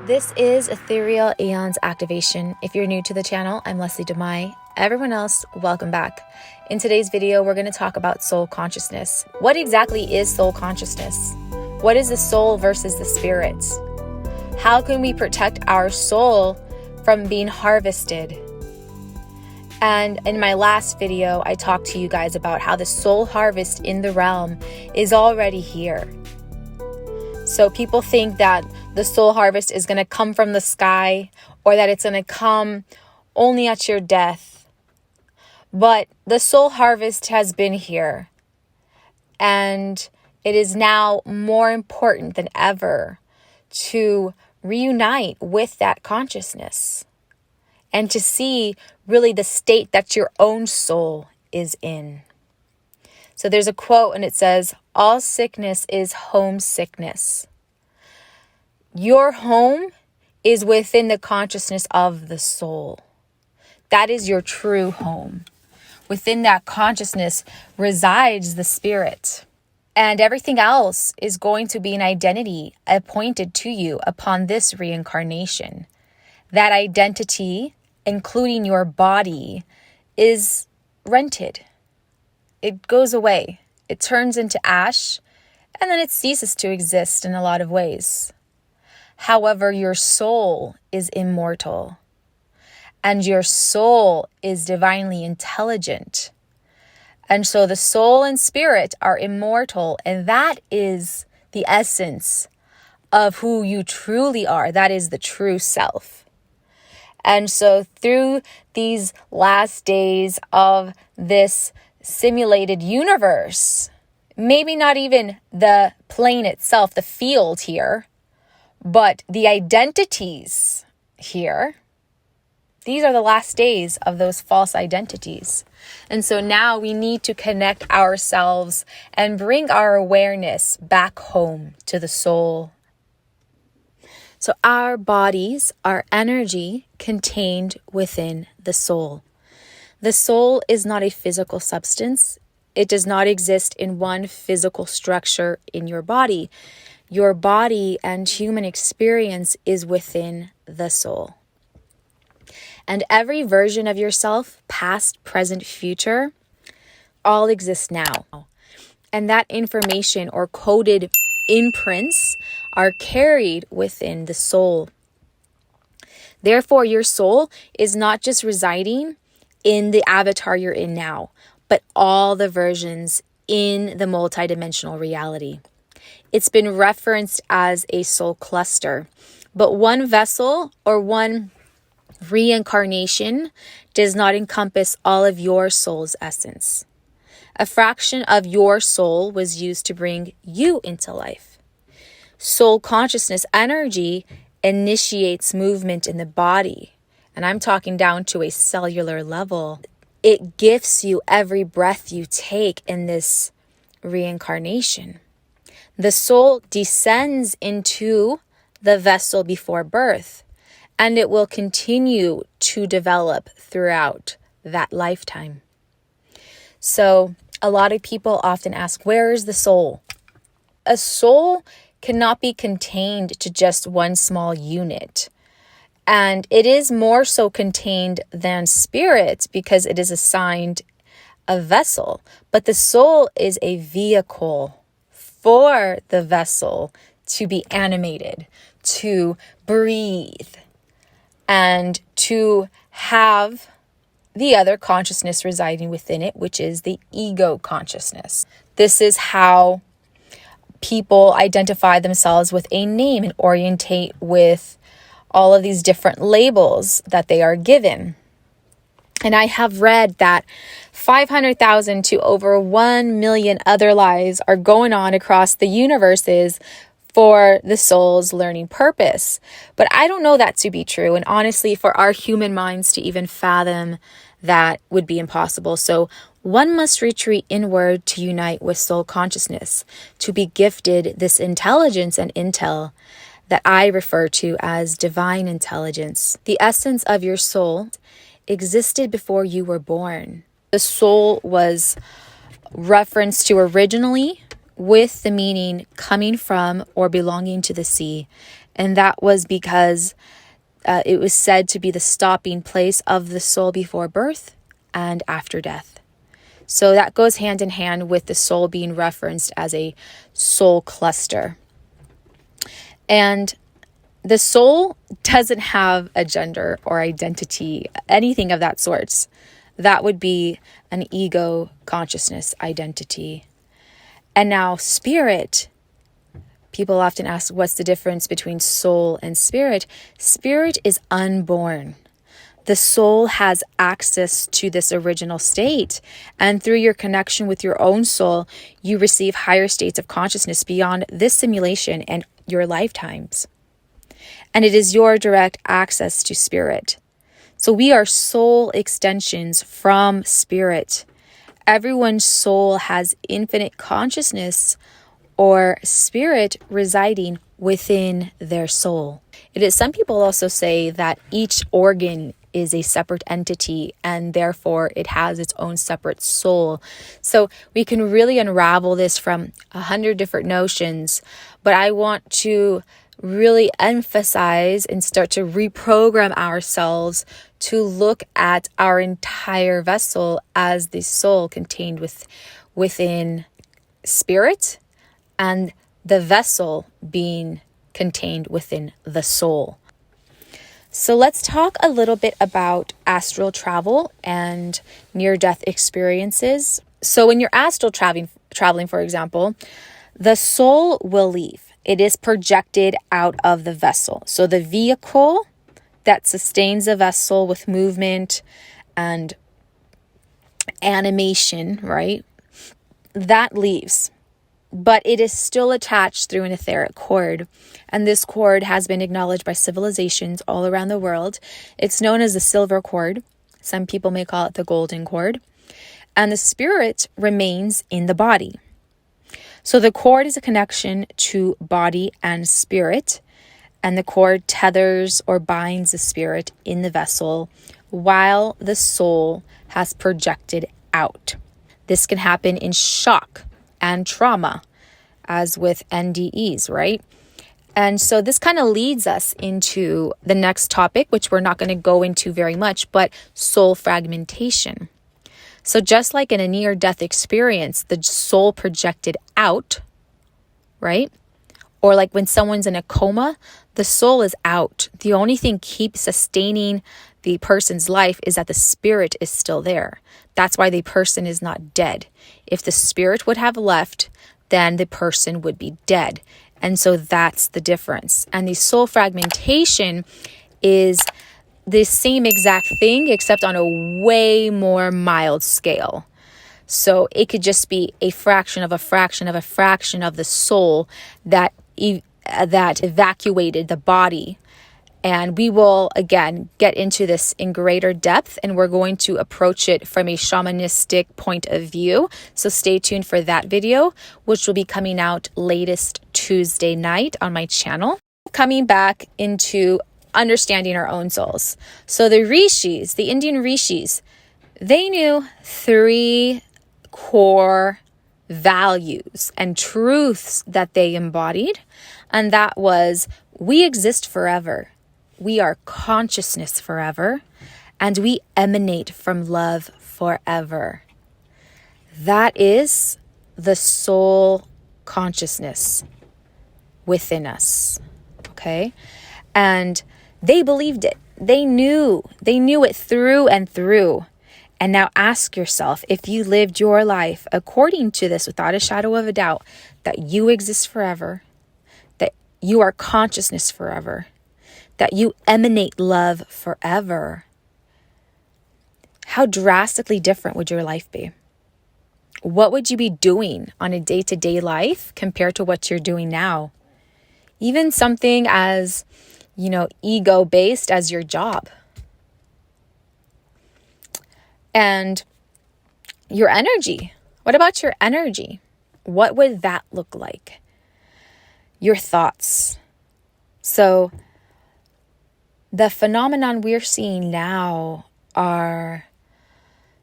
This is Ethereal Aeons activation. If you're new to the channel, I'm Lesly Damai. Everyone else, welcome back. In today's video, we're going to talk about soul consciousness. What exactly is soul consciousness? What is the soul versus the spirit? How can we protect our soul from being harvested? And in my last video, I talked to you guys about how the soul harvest in the realm is already here. So people think that the soul harvest is going to come from the sky or that it's going to come only at your death. But the soul harvest has been here. And it is now more important than ever to reunite with that consciousness and to see really the state that your own soul is in. So there's a quote and it says, "All sickness is homesickness." Your home is within the consciousness of the soul. That is your true home. Within that consciousness resides the spirit. And everything else is going to be an identity appointed to you upon this reincarnation. That identity, including your body, is rented. It goes away. It turns into ash, and then it ceases to exist in a lot of ways. However, your soul is immortal, and your soul is divinely intelligent. And so the soul and spirit are immortal, and that is the essence of who you truly are. That is the true self. And so through these last days of this simulated universe, maybe not even the plane itself, the field here, but the identities here, these are the last days of those false identities. And so now we need to connect ourselves and bring our awareness back home to the soul. So our bodies are energy contained within the soul. The soul is not a physical substance. It does not exist in one physical structure in your body. Your body and human experience is within the soul. And every version of yourself, past, present, future, all exist now. And that information or coded imprints are carried within the soul. Therefore, your soul is not just residing in the avatar you're in now, but all the versions in the multidimensional reality. It's been referenced as a soul cluster, but one vessel or one reincarnation does not encompass all of your soul's essence. A fraction of your soul was used to bring you into life. Soul consciousness energy initiates movement in the body, and I'm talking down to a cellular level. It gifts you every breath you take in this reincarnation. The soul descends into the vessel before birth, and it will continue to develop throughout that lifetime. So a lot of people often ask, where is the soul? A soul cannot be contained to just one small unit. And it is more so contained than spirit because it is assigned a vessel. But the soul is a vehicle for the vessel to be animated, to breathe, and to have the other consciousness residing within it, which is the ego consciousness. This is how people identify themselves with a name and orientate with all of these different labels that they are given. And I have read that 500,000 to over 1 million other lives are going on across the universes for the soul's learning purpose. But I don't know that to be true. And honestly, for our human minds to even fathom that would be impossible. So one must retreat inward to unite with soul consciousness, to be gifted this intelligence and intel that I refer to as divine intelligence. The essence of your soul existed before you were born. The soul was referenced to originally with the meaning coming from or belonging to the sea. And that was because it was said to be the stopping place of the soul before birth and after death. So that goes hand in hand with the soul being referenced as a soul cluster. And the soul doesn't have a gender or identity, anything of that sort. That would be an ego consciousness identity. And now spirit, people often ask, what's the difference between soul and spirit? Spirit is unborn. The soul has access to this original state. And through your connection with your own soul, you receive higher states of consciousness beyond this simulation and your lifetimes. And it is your direct access to spirit. So we are soul extensions from spirit. Everyone's soul has infinite consciousness or spirit residing within their soul. It is, some people also say that each organ is a separate entity and therefore it has its own separate soul. So we can really unravel this from 100 different notions, but I want to really emphasize and start to reprogram ourselves to look at our entire vessel as the soul contained within spirit, and the vessel being contained within the soul. So let's talk a little bit about astral travel and near-death experiences. So when you're astral traveling, for example, the soul will leave. It is projected out of the vessel. So the vehicle that sustains the vessel with movement and animation, right? That leaves. But it is still attached through an etheric cord. And this cord has been acknowledged by civilizations all around the world. It's known as the silver cord. Some people may call it the golden cord. And the spirit remains in the body. So the cord is a connection to body and spirit. And the cord tethers or binds the spirit in the vessel while the soul has projected out. This can happen in shock and trauma, as with NDEs, right? And so this kind of leads us into the next topic, which we're not going to go into very much, but soul fragmentation. So just like in a near-death experience, the soul projected out, right? Or like when someone's in a coma, the soul is out. The only thing keeps sustaining the person's life is that the spirit is still there. That's why the person is not dead. If the spirit would have left, then the person would be dead. And so that's the difference. And the soul fragmentation is the same exact thing, except on a way more mild scale. So it could just be a fraction of a fraction of a fraction of the soul that evacuated the body. And we will, again, get into this in greater depth, and we're going to approach it from a shamanistic point of view. So stay tuned for that video, which will be coming out latest Tuesday night on my channel. Coming back into understanding our own souls. So the rishis, the Indian rishis, they knew 3 core values and truths that they embodied. And that was, we exist forever. We are consciousness forever, and we emanate from love forever. That is the soul consciousness within us, okay? And they believed it. They knew it through and through. And now ask yourself, if you lived your life according to this without a shadow of a doubt, that you exist forever, that you are consciousness forever, that you emanate love forever, how drastically different would your life be? What would you be doing on a day-to-day life compared to what you're doing now? Even something as, ego-based as your job. And your energy. What about your energy? What would that look like? Your thoughts. So the phenomenon we're seeing now are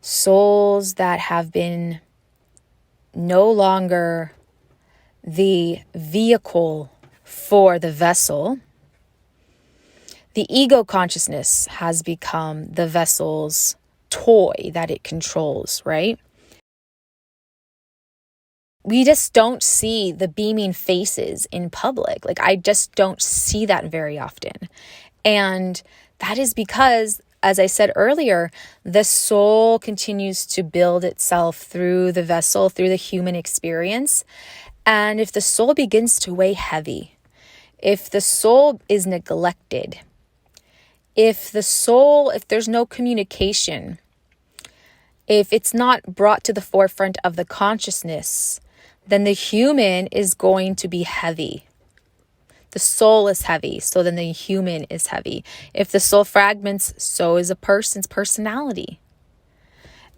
souls that have been no longer the vehicle for the vessel, The ego consciousness has become the vessel's toy that it controls, right? We just don't see the beaming faces in public. Like, I just don't see that very often. And that is because, as I said earlier, the soul continues to build itself through the vessel, through the human experience. And if the soul begins to weigh heavy, if the soul is neglected, if there's no communication, if it's not brought to the forefront of the consciousness, then the human is going to be heavy. The soul is heavy, so then the human is heavy. If the soul fragments, so is a person's personality.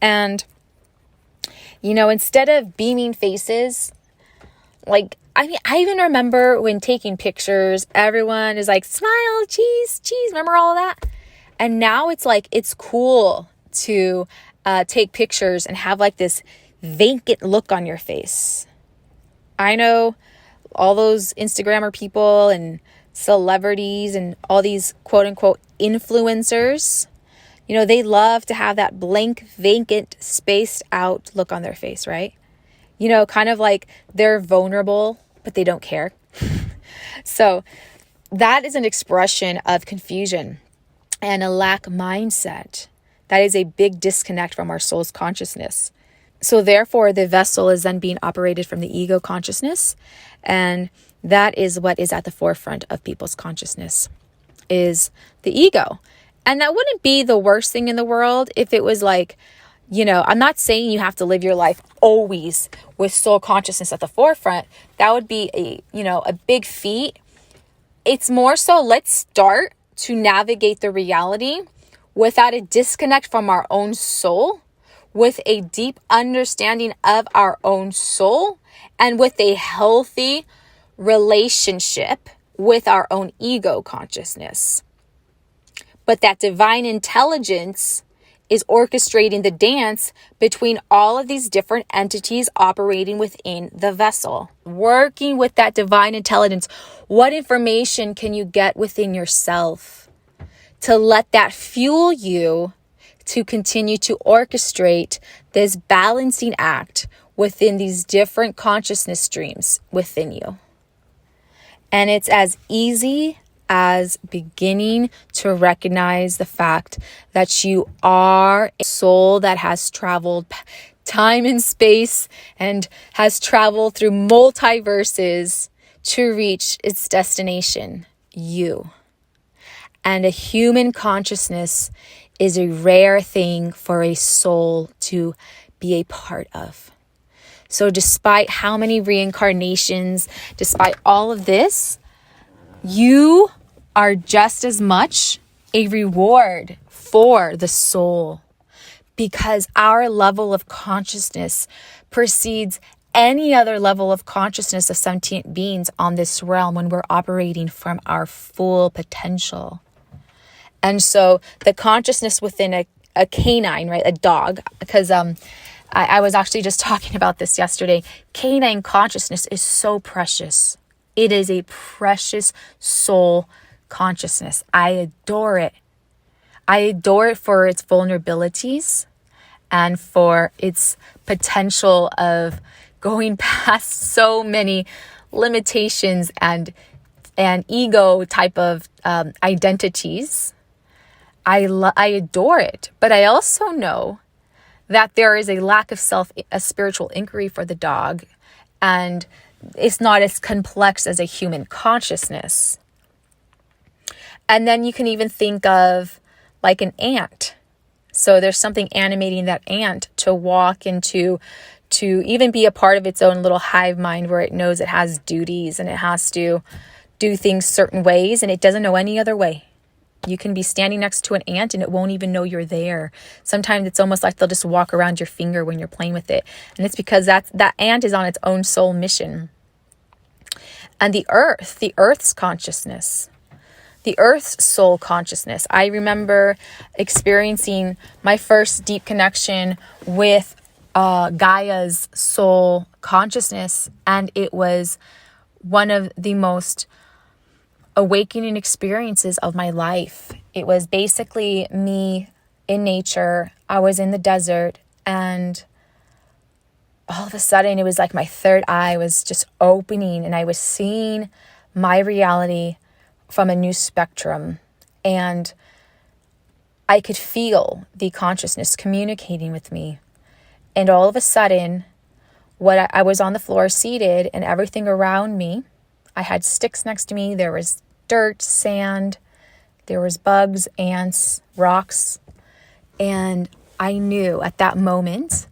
And, instead of beaming faces, I even remember when taking pictures, everyone is like, smile, cheese, remember all of that? And now it's like, it's cool to take pictures and have like this vacant look on your face. I know all those Instagrammer people and celebrities and all these quote unquote influencers, they love to have that blank, vacant, spaced out look on their face, right? Kind of like they're vulnerable, but they don't care. So that is an expression of confusion and a lack mindset. That is a big disconnect from our soul's consciousness. So therefore, the vessel is then being operated from the ego consciousness. And that is what is at the forefront of people's consciousness, is the ego. And that wouldn't be the worst thing in the world if it was like, I'm not saying you have to live your life always with soul consciousness at the forefront. That would be a big feat. It's more so, let's start to navigate the reality without a disconnect from our own soul, with a deep understanding of our own soul, and with a healthy relationship with our own ego consciousness. But that divine intelligence is orchestrating the dance between all of these different entities operating within the vessel. Working with that divine intelligence, what information can you get within yourself to let that fuel you to continue to orchestrate this balancing act within these different consciousness streams within you? And it's as easy as beginning to recognize the fact that you are a soul that has traveled time and space and has traveled through multiverses to reach its destination, you. And a human consciousness is a rare thing for a soul to be a part of. So despite how many reincarnations, despite all of this, you are just as much a reward for the soul, because our level of consciousness precedes any other level of consciousness of sentient beings on this realm when we're operating from our full potential. And so the consciousness within a canine, right, a dog, because I was actually just talking about this yesterday. Canine consciousness is so precious. It is a precious soul consciousness. I adore it. I adore it for its vulnerabilities and for its potential of going past so many limitations and ego type of identities. I adore it, but I also know that there is a lack of a spiritual inquiry for the dog, and it's not as complex as a human consciousness. And then you can even think of like an ant. So there's something animating that ant to walk into, to even be a part of its own little hive mind where it knows it has duties and it has to do things certain ways and it doesn't know any other way. You can be standing next to an ant and it won't even know you're there. Sometimes it's almost like they'll just walk around your finger when you're playing with it. And it's because that ant is on its own soul mission. And the earth's consciousness, the earth's soul consciousness. I remember experiencing my first deep connection with Gaia's soul consciousness. And it was one of the most awakening experiences of my life. It was basically me in nature. I was in the desert, and all of a sudden it was like my third eye was just opening, and I was seeing my reality from a new spectrum. And I could feel the consciousness communicating with me. And all of a sudden, I was on the floor seated, and everything around me, I had sticks next to me. There was dirt, sand, there was bugs, ants, rocks. And I knew at that moment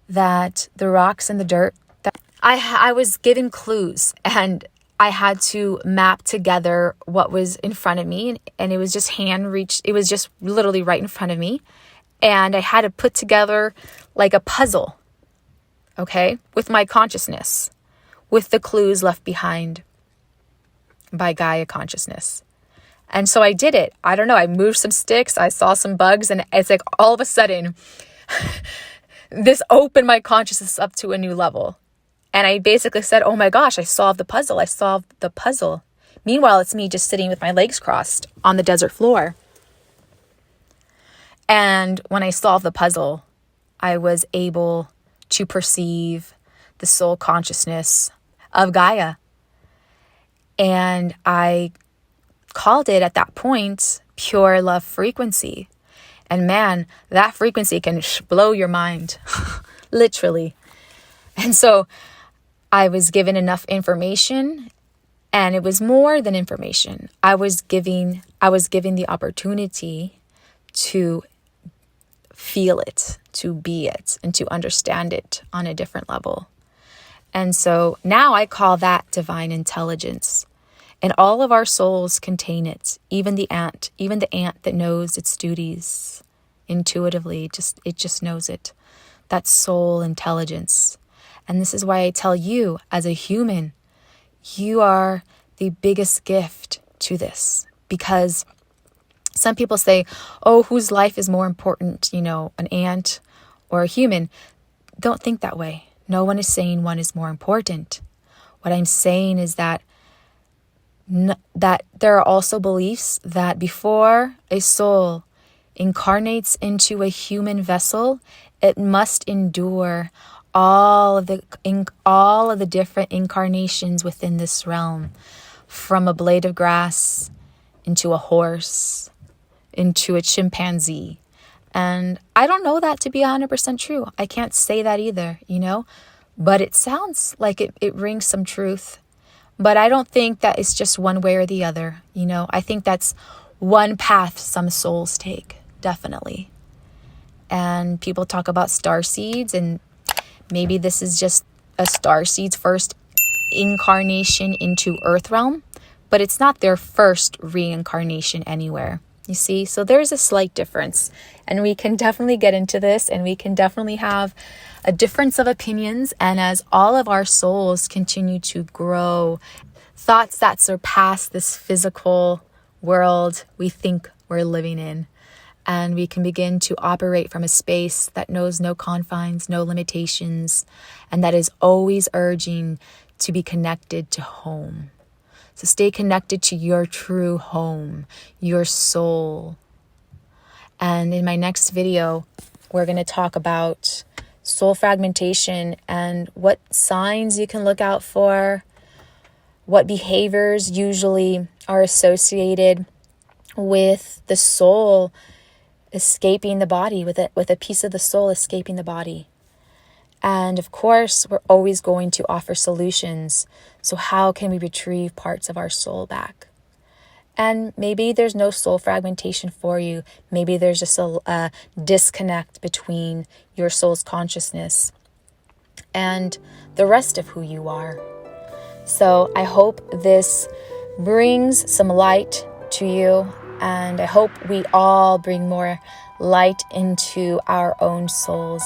that the rocks and the dirt, that I was given clues, and I had to map together what was in front of me. And it was just hand reached. It was just literally right in front of me. And I had to put together like a puzzle, okay, with my consciousness, with the clues left behind by Gaia consciousness. And so I did it. I don't know. I moved some sticks. I saw some bugs. And it's like all of a sudden, this opened my consciousness up to a new level. And I basically said, oh my gosh, I solved the puzzle. I solved the puzzle. Meanwhile, it's me just sitting with my legs crossed on the desert floor. And when I solved the puzzle, I was able to perceive the soul consciousness of Gaia. And I called it at that point pure love frequency. And man, that frequency can blow your mind, literally. And so I was given enough information, and it was more than information. I was given the opportunity to feel it, to be it, and to understand it on a different level. And so now I call that divine intelligence. And all of our souls contain it, even the ant that knows its duties intuitively, it just knows it. That's soul intelligence. And this is why I tell you, as a human, you are the biggest gift to this. Because some people say, oh, whose life is more important, an ant or a human? Don't think that way. No one is saying one is more important. What I'm saying is that there are also beliefs that before a soul incarnates into a human vessel, it must endure all of the different incarnations within this realm, from a blade of grass into a horse, into a chimpanzee. And I don't know that to be 100% true. I can't say that either, but it sounds like it rings some truth. But I don't think that it's just one way or the other. I think that's one path some souls take, definitely. And people talk about star seeds, and maybe this is just a star seed's first incarnation into Earth realm, but it's not their first reincarnation anywhere. You see? So there's a slight difference, and we can definitely get into this, and we can definitely have a difference of opinions. And as all of our souls continue to grow, thoughts that surpass this physical world we think we're living in, and we can begin to operate from a space that knows no confines, no limitations, and that is always urging to be connected to home. So stay connected to your true home, your soul. And in my next video, we're going to talk about soul fragmentation and what signs you can look out for, what behaviors usually are associated with the soul escaping the body, with a piece of the soul escaping the body. And of course, we're always going to offer solutions. So how can we retrieve parts of our soul back? And maybe there's no soul fragmentation for you. Maybe there's just a disconnect between your soul's consciousness and the rest of who you are. So I hope this brings some light to you, and I hope we all bring more light into our own souls.